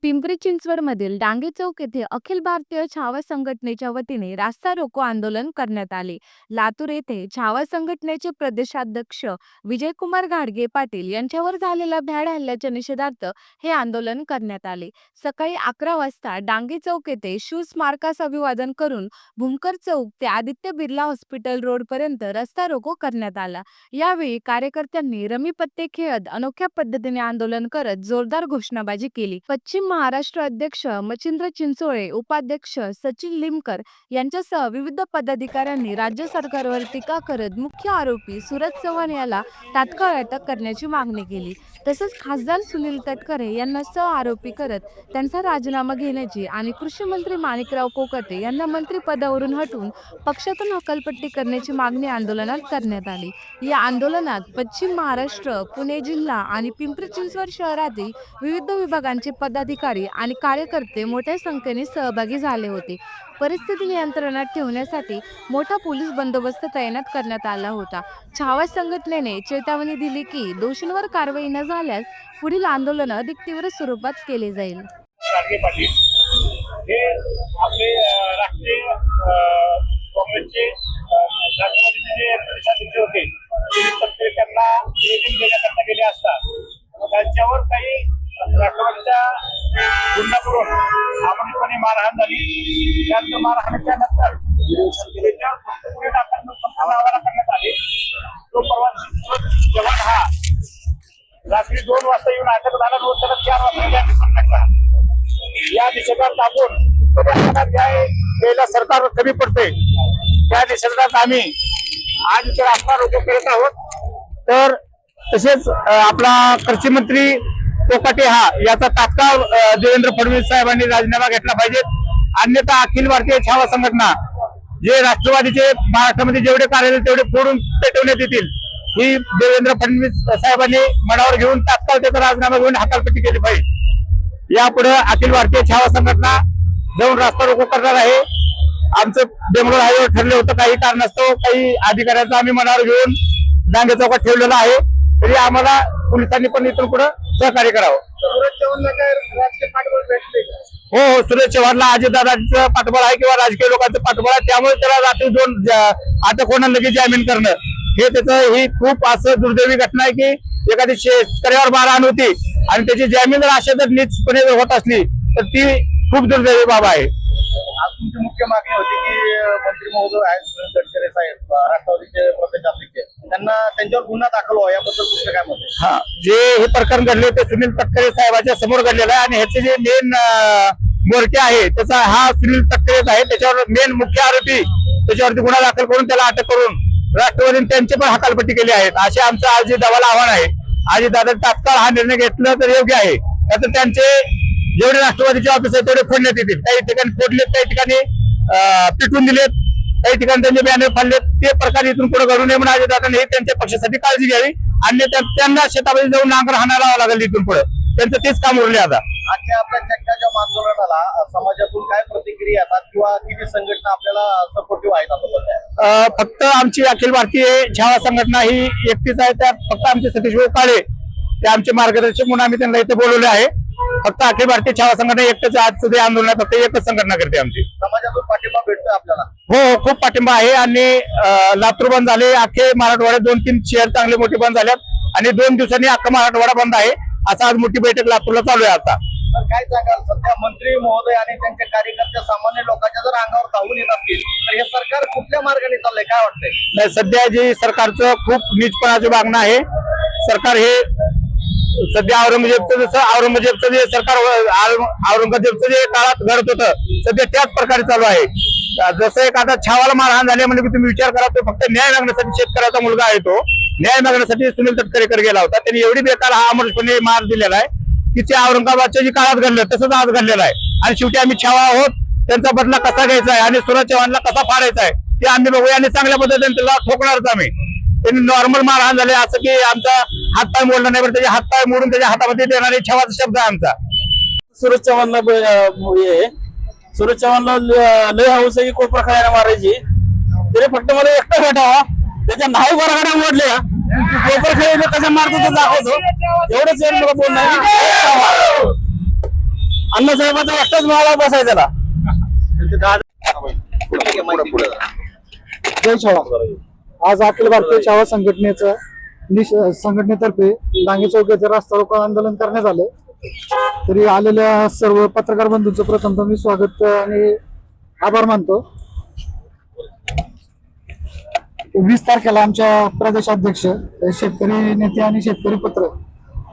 पिंपरी चिंचवडमधील डांगे चौक येथे अखिल भारतीय छावा संघटनेच्या वतीने रास्ता रोको आंदोलन करण्यात आले. लातूर येथे छावा संघटनेचे प्रदेशाध्यक्ष विजयकुमार घाडगे पाटील यांच्यावर झालेल्या भ्याड हल्ल्याच्या निषेधार्थ हे आंदोलन करण्यात आले. सकाळी 11 वाजता डांगे चौक येथे शिव स्मारकास अभिवादन करून भूमकर चौक ते आदित्य बिर्ला हॉस्पिटल रोड पर्यंत रस्ता रोको करण्यात आला. यावेळी कार्यकर्त्यांनी रमी पत्ते खेळत अनोख्या पद्धतीने आंदोलन करत जोरदार घोषणाबाजी केली. पश्चिम महाराष्ट्र अध्यक्ष मच्छिंद्र चिंचोळे, उपाध्यक्ष सचिन लिमकर यांच्यासह विविध पदाधिकाऱ्यांनी राज्य सरकारवर टीका करत मुख्य आरोपी सूरज चव्हाण याला तात्काळ अटक करण्याची मागणी केली. तसंच खासदार सुनील तटकरे यांना आरोपी करत त्यांचा राजीनामा घेण्याची आणि कृषी मंत्री माणिकराव कोकाटे यांना मंत्रिपदावरून हटवून पक्षातून हकालपट्टी करण्याची मागणी आंदोलनात करण्यात आली. या आंदोलनात पश्चिम महाराष्ट्र, पुणे जिल्हा आणि पिंपरी चिंचवड शहरातील विविध विभागांचे पदाधिकारी आणि कार्यकर्ते मोठ्या संख्येने सहभागी झाले होते. परिस्थिती नियंत्रणात ठेवण्यासाठी मोठा पोलीस बंदोबस्त तैनात करण्यात आला होता. छावा संघटनेने चेतावणी दिली की दोषींवर कारवाई न झाल्यास पुढील आंदोलन अधिक तीव्र स्वरूपात केले जाईल. हे आपले राष्ट्रीय काँग्रेसचे राष्ट्रवादीचे जे प्रदेशाध्यक्ष होते त्यांना निवेदन देण्याकरता गेले असता त्यांच्यावर काही राष्ट्रवादीच्या गुन्हा करून आमंत्रितपणे मारहाण झाली. त्यानंतर मारहाणीच्या नंतर पुढे हवाला करण्यात आले. तो परवा जवान हा रात्री 2 वाजता येऊन अटक झाला. रोज त्याला 4 वाजता या निषेधात आपण गेल्या सरकार कमी पडते त्या निषेधात आम्ही आज इथे रास्ता रोको करत आहोत. तर तसेच आपला कृषी मंत्री कोकाटे याचा तात्काळ देवेंद्र फडणवीस साहेबांनी राजीनामा घेतला पाहिजे. अन्यथा अखिल भारतीय छावा संघटना जे राष्ट्रवादीचे महाराष्ट्रामध्ये जेवढे कार्यालय तेवढे फोडून पेटवण्यात येतील ही देवेंद्र फडणवीस साहेबांनी मनावर घेऊन तात्काळ त्याचा राजीनामा घेऊन हकालपट्टी केली पाहिजे. यापुढे अखिल भारतीय छावा संघटना जाऊन रास्ता रोको करणार आहे. आमचं बेंगलोर हायवेवर ठरले होतं, काही कारणास्तव काही अधिकाऱ्यांचा आम्ही मनावर घेऊन डांगे चौकात ठेवलेला आहे. तरी आम्हाला पोलिसांनी पण इथून पुढे सहकार्य करावं. हो, सुरेश चव्हाणला अजितदादांचं पाठबळ आहे किंवा राजकीय लोकांचं पाठबळ आहे, त्यामुळे त्याला रात्री 2 अटक होणं, लगेच जामीन करणं हे त्याचं ही खूप असं दुर्दैवी घटना आहे की एखादी शेतकऱ्यावर मारहाण होती आणि त्याची जामीन जर अशा जर नीचपणे होत असली तर ती खूप दुर्दैवी बाब आहे. आज तुमची मुख्य मागणी होती की मंत्री महोदय आहेत सुनील तटकरे साहेब राष्ट्रवादीचे प्रदेशाध्यक्ष त्यांच्यावर गुन्हा दाखल व्हावा याबद्दल तुमचं काय मत आहे? हा, जे हे प्रकरण घडले ते सुनील तटकरे साहेबांच्या समोर घडलेलं आहे आणि ह्याचे जे मेन मोर्चे आहे त्याचा हा सुनील तटकरेच आहे. त्याच्यावर मेन मुख्य आरोपी त्याच्यावरती गुन्हा दाखल करून त्याला अटक करून राष्ट्रवादीने त्यांची पण हकालपट्टी केली आहे. असे आमचं अजितदादाला आव्हान आहे. अजितदादा तात्काळ हा निर्णय घेतला तर योग्य आहे. तर त्यांचे जेवढे राष्ट्रवादीचे ऑफिस आहेत तेवढे फोडण्यात येतील. काही ठिकाणी फोडलेत, काही ठिकाणी पिटवून दिलेत, काही ठिकाणी त्यांचे बॅनर फाडलेत. ते प्रकार इथून पुढे घडू नये म्हणून अजितदादांनी त्यांच्या पक्षासाठी काळजी घ्यावी आणि त्यांना शेतामध्ये जाऊन नांगर हाणायला लावावं लागेल. इथून पुढे त्यांचं तेच काम उरले. आता आजच्या आपल्या चक्काच्या आंदोलनाला समाजातून काय प्रतिक्रिया येतात किंवा किती संघटना आपल्याला सपोर्टिव्ह आहेत? फक्त आमची अखिल भारतीय छावा संघटना ही एकटीच आहे. त्यात फक्त आमचे सतीश भाऊ काळे ते आमचे मार्गदर्शक म्हणून आम्ही त्यांना इथे बोलवले आहे. फक्त अखिल भारतीय छावा संघटना एकच आजचं जे आंदोलन आहे फक्त एकच संघटना करते आमची. समाजातून पाठिंबा भेटतोय आपल्याला? हो, खूप पाठिंबा आहे आणि लातूर बंद झाले, अख्खे मराठवाड्यात 2-3 शहर चांगले मोठे बंद झाल्यात आणि 2 दिवसांनी अख्खा मराठवाडा बंद आहे. असं आज मोठी बैठक लातूरला चालू आहे. आता तर काय सांगाल, सध्या मंत्री महोदय आणि त्यांचे कार्यकर्ते सामान्य लोकांच्या जर अंगावर धावून येत असतील तर हे सरकार कुठल्या मार्गाने चाललंय काय वाटतंय? नाही, सध्या जे सरकारचं खूप नीचपणाचं वागणं आहे. सरकार हे सध्या औरंगजेबचं जे सरकार औरंगजेबचं जे काळात घडत होतं सध्या त्याच प्रकारे चालू आहे. जसं एक आता छावाला मारहाण झाली म्हणजे तुम्ही विचार करा, तो फक्त न्याय मागण्यासाठी शेतकऱ्याचा मुलगा आहे. तो न्याय मागण्यासाठी सुनील तटकरेकडे गेला होता. त्यांनी एवढी बेकार हा अमरपणे मार दिलेला आहे की ते औरंगाबादच्या जी काळात घडलं तसंच आज घडलेलं आहे. आणि शेवटी आम्ही छावा आहोत, त्यांचा बदला कसा घ्यायचा आहे आणि सूरज चव्हाणला कसा फाडायचा आहे ते आम्ही बघूया आणि चांगल्या पद्धतीने त्याला ठोकणारच आम्ही. त्यांनी नॉर्मल मारहाण झाले असं की आमचा हातपाय मोडला नाही, पण त्याचे हातपाय मोडून त्याच्या हातामध्ये देणारे छावाचा शब्द आहे आमचा. सूरज चव्हाणला लय हौस आहे कोपरा खायला मारायची. त्याने फक्त मला एकटा भेटावा, त्याच्या नाही बरोबर मोडले कोपर खेळले कसं मारतो ते दाखवतो. एवढंच बोलणार. अण्णासाहेबांचा एकटाच मिळाला बसाय त्याला. जय छावा. आज अखिल भारतीय छावा संघटनेचं संघटनेतर्फे डांगे चौक येथे रास्ता रोको आंदोलन करण्यात आलं. तरी आलेल्या सर्व पत्रकार बंधूंचं प्रथमतः मी स्वागत आणि आभार मानतो. 20 तारखेला आमच्या प्रदेशाध्यक्ष शेतकरी नेते आणि शेतकरी पत्र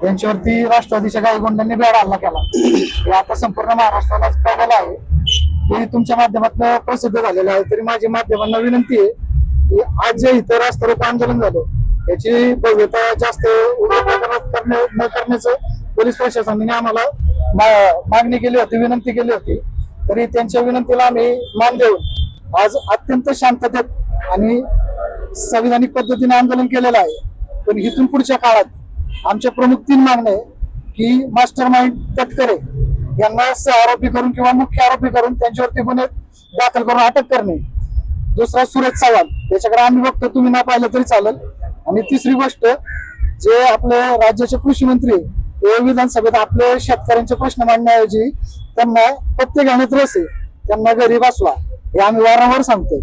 यांच्यावरती राष्ट्रवादीच्या गायगोंडांनी बेड हल्ला केला. हे आता संपूर्ण महाराष्ट्रालाच कळलेलं आहे. हे तुमच्या माध्यमातून प्रसिद्ध झालेलं आहे. तरी माझी माध्यमांना विनंती आहे की आज जे इथं रास्ता रोको आंदोलन झालं याची भव्यता जास्त उघड्या प्रकारात न करण्याचं पोलीस प्रशासनाने आम्हाला मागणी केली होती, विनंती केली होती. तरी त्यांच्या विनंतीला आम्ही मान देऊन आज अत्यंत शांततेत आणि संविधानिक पद्धतीने आंदोलन केलेलं आहे. पण इथून पुढच्या काळात आमच्या प्रमुख 3 मागण्या आहे की मास्टर माइंड तटकरे यांना सहआरोपी करून किंवा मुख्य आरोपी करून त्यांच्यावरती गुन्हे दाखल करून अटक करणे. दुसरा सूरज चव्हाण, त्याच्याकडे आम्ही बघतो, तुम्ही ना पाहिलं तरी चालेल. आणि तिसरी गोष्ट, जे आपले राज्याचे कृषी मंत्री हे विधानसभेत आपले शेतकऱ्यांचे प्रश्न मांडण्याऐवजी त्यांना पत्ते घेण्यात रस आहे, त्यांना घरी बसवा, हे आम्ही वारंवार सांगतो.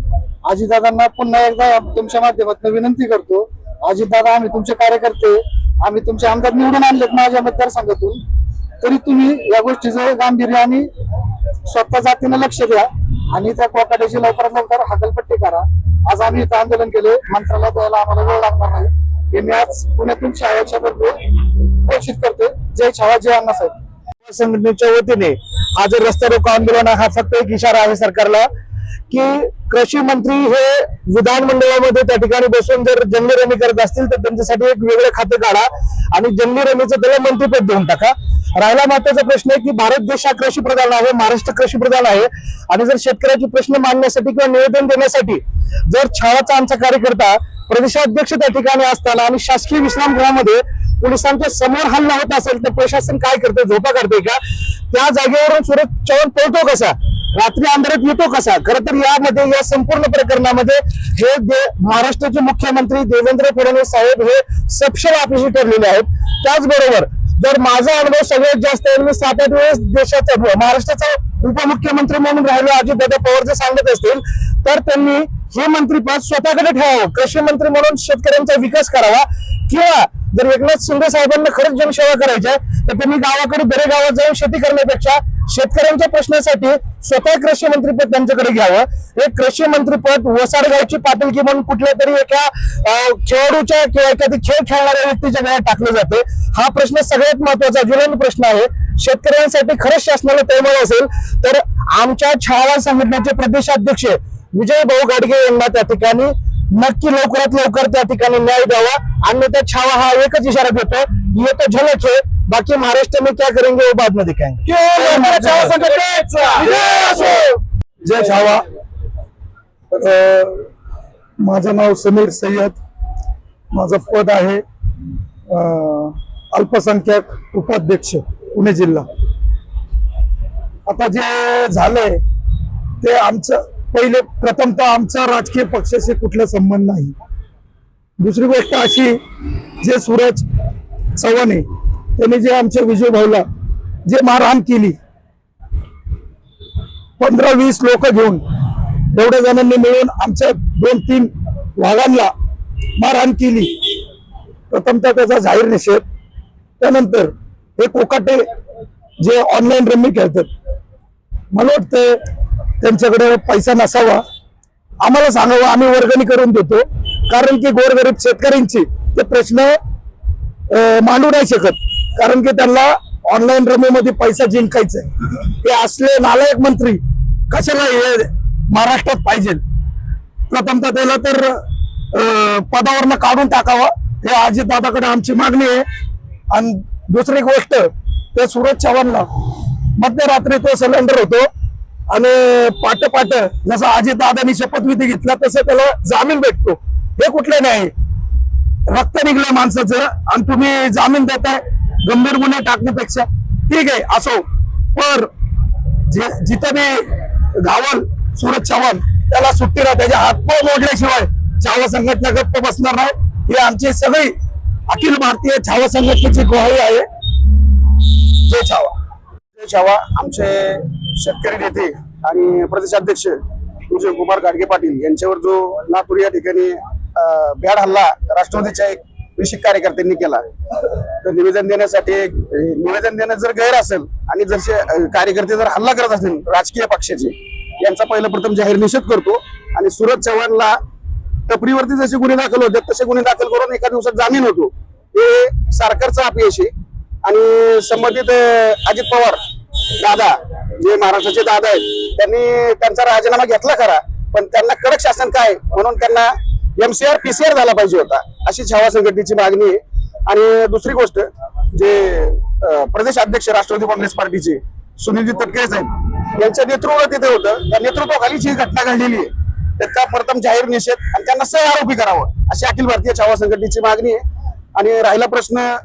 अजितदादांना पुन्हा एकदा तुमच्या माध्यमातून विनंती करतो, अजितदादा आम्ही तुमचे कार्यकर्ते, आम्ही तुमचे आमदार निवडून आणलेत माझ्या मतदारसंघातून. तरी तुम्ही या गोष्टीचं गांभीर्य आणि स्वतः जातीनं लक्ष द्या आणि त्या कोकाट्याची लवकरात लवकर हकालपट्टी करा. आज आम्ही इथं आंदोलन केले, मंत्रालयात द्यायला आम्हाला वेळ लागणार नाही. हे मी आज पुण्यातून छाव्याच्या तर्फे घोषित करते. जय छावा, जय अण्णासाहेब. संघटनेच्या वतीने हा जो रस्ता रोको आंदोलन हा फक्त एक इशारा आहे सरकारला की कृषी मंत्री हे विधानमंडळामध्ये त्या ठिकाणी बसून जर जंगली करत असतील तर त्यांच्यासाठी एक वेगळं खातं काढा आणि जंगली त्याला मंत्रिपद देऊन टाका. राहिला महत्वाचा प्रश्न आहे की भारत देश हा कृषी प्रधान आहे, महाराष्ट्र कृषी प्रधान आहे आणि जर शेतकऱ्याचे प्रश्न मांडण्यासाठी किंवा निवेदन देण्यासाठी जर छावाचा आमचा कार्यकर्ता प्रदेशाध्यक्ष त्या ठिकाणी असताना आणि शासकीय विश्रामगृहामध्ये पोलिसांच्या समोर हल्ला होत असेल तर प्रशासन काय करते, झोपा करते का? त्या जागेवरून सूरज चव्हाण पळतो कसा, रात्री अंधारात येतो कसा? खरं तर यामध्ये या संपूर्ण प्रकरणामध्ये हे महाराष्ट्राचे मुख्यमंत्री देवेंद्र फडणवीस साहेब हे सपशेल अपयशी ठरलेले आहेत. त्याचबरोबर जर माझा अनुभव सगळ्यात जास्त आहे, मी 7-8 वेळेस देशाचा महाराष्ट्राचा उपमुख्यमंत्री म्हणून राहिलो अजितदादा पवार जर सांगत असतील तर त्यांनी हे मंत्रीपद स्वतःकडे ठेवावं, कृषी मंत्री म्हणून शेतकऱ्यांचा विकास करावा. किंवा जर एकनाथ शिंदे साहेबांना खरंच जनसेवा करायची आहे तर त्यांनी गावाकडे बरे गावात जाऊन शेती करण्यापेक्षा शेतकऱ्यांच्या प्रश्नासाठी स्वतः कृषी मंत्रीपद त्यांच्याकडे घ्यावं. हे कृषी मंत्रीपद वसाडगावची पाटीलकी म्हणून कुठल्या तरी एका खेळाडूच्या किंवा एखादी खेळ खेळणाऱ्या व्यक्तीच्या गळ्यात टाकलं जाते. हा प्रश्न सगळ्यात महत्वाचा ज्वलंत प्रश्न आहे. शेतकऱ्यांसाठी खरंच शासनाला तळमळ असेल तर आमच्या छावा संघटनेचे प्रदेशाध्यक्ष विजय भाऊ गाडगे यांना त्या ठिकाणी नक्की लवकरात लवकर त्या ठिकाणी न्याय द्यावा. अन्यथा छावा हा एकच इशारा देतो, ये तो झलक है, बाकी महाराष्ट्र में क्या करेंगे वो बाद में दिखाएंगे. जय छावा. माझं नाव समीर सय्यद, माझं पद आहे अल्पसंख्याक उपाध्यक्ष पुणे जिल्हा. आता जे झालंय ते आमचं पहिले प्रथमतः आमचा राजकीय पक्षाशी कुठला संबंध नाही. दुसरी गोष्ट अशी, जे सूरज चव्हाण आहे त्यांनी जे आमच्या विजय भाऊला जे मारहाण केली, 15-20 लोक घेऊन एवढ्या जणांनी मिळून आमच्या 2-3 वाघांना मारहाण केली, प्रथमतः त्याचा जाहीर निषेध. त्यानंतर हे कोकाटे जे ऑनलाईन रम्मी खेळतात, मला वाटतं त्यांच्याकडे पैसा नसावा, आम्हाला सांगावं, आम्ही वर्गणी करून देतो. कारण की गोरगरीब शेतकऱ्यांची ते प्रश्न मांडू नाही शकत, कारण की त्यांना ऑनलाईन रमीमध्ये पैसा जिंकायचा आहे. हे असले नालायक मंत्री कशाला हे महाराष्ट्रात पाहिजे? प्रथमतः त्याला तर पदावरनं काढून टाकावं, हे अजितदादाकडे आमची मागणी आहे. आणि दुसरी गोष्ट, ते सूरज चव्हाणला मध्यरात्री तो सिलेंडर होतो आणि पाट जसं अजितदादांनी शपथविधी घेतला तसं त्याला जामीन भेटतो. हे कुठले नाही, रक्त निघलं माणसाचं आणि तुम्ही जामीन देताय गंभीर गुन्हे टाकण्यापेक्षा. ठीक आहे, असो, पर जिथं मी घावल सूरज चव्हाण त्याला सुट्टी राहते, त्याच्या हातपाय मोडल्याशिवाय छावा संघटना गप्प बसणार नाही. ही आमची सगळी अखिल भारतीय छावा संघटनेची ग्वाही आहे. जय छावा. छावा आमचे शेतकरी नेते आणि प्रदेशाध्यक्ष विजयकुमार घाडगे पाटील यांच्यावर जो लातूर या ठिकाणी भ्याड हल्ला राष्ट्रवादीच्या एक विशिष्ट कार्यकर्त्यांनी केला, तर निवेदन देणं जर गैर असेल आणि जर कार्यकर्ते जर हल्ला करत असेल राजकीय पक्षाचे, यांचा पहिला प्रथम जाहीर निषेध करतो आणि सूरज चव्हाणला टपरीवरती जसे गुन्हे दाखल होते तसे गुन्हे दाखल करून एका दिवसात जामीन होतो, हे सरकारचं अपयश आहे. आणि संबंधित अजित पवार दादा जे महाराष्ट्राचे दादा आहेत त्यांनी त्यांचा राजीनामा घेतला खरा, पण त्यांना कडक शासन काय म्हणून त्यांना MCR PCR झाला पाहिजे होता, अशी छावा संघटनेची मागणी आहे. आणि दुसरी गोष्ट, जे प्रदेश अध्यक्ष राष्ट्रवादी काँग्रेस पार्टीचे सुनीलजी तटकरे साहेब यांच्या नेतृत्व तिथे होतं, त्या नेतृत्वाखालीच ही घटना घडलेली आहे, त्याचा प्रथम जाहीर निषेध आणि त्यांना सह आरोपी करावं अशी अखिल भारतीय छावा संघटनेची मागणी आहे. आणि राहिला प्रश्न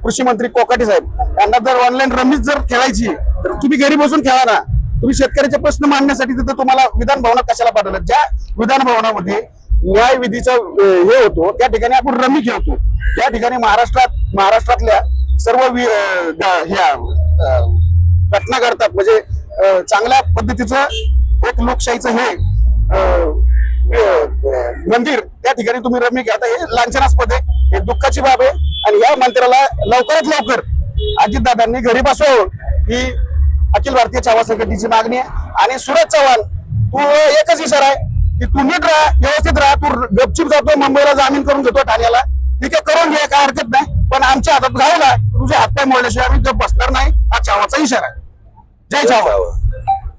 कृषी मंत्री कोकाटे साहेब यांना जर ऑनलाईन रमीज जर खेळायची तर तुम्ही घरी बसून खेळा ना, तुम्ही शेतकऱ्याचे प्रश्न मांडण्यासाठी तिथं तुम्हाला विधान भवनात कशाला पाठवलं? ज्या विधान भवनामध्ये न्यायविधीचा हे होतो त्या ठिकाणी आपण रमी खेळतो, त्या ठिकाणी महाराष्ट्रातल्या सर्व ह्या घटना घडतात, म्हणजे चांगल्या पद्धतीचं एक लोकशाहीचं हे मंदिर त्या ठिकाणी तुम्ही रमी खेळता, हे लांछनास्पद आहे, हे दुःखाची बाब आहे. आणि या मंत्र्याला लवकरात लवकर अजितदादांनी घरी बसवावं ही अखिल भारतीय छावा संघटनेची मागणी आहे. आणि सूरज चव्हाण, तू एकच इशारा आहे की तू नीट राहा, व्यवस्थित राहा, तू गपचूप जातो मुंबईला जामीन करून घेतो ठाण्याला, ठीक आहे करून घे, काय हरकत नाही, पण आमच्या हातात घावला तुझे हातपाय मोडल्याशिवाय आम्ही गप बसणार नाही, हा छावाचा इशारा आहे. जय छावा.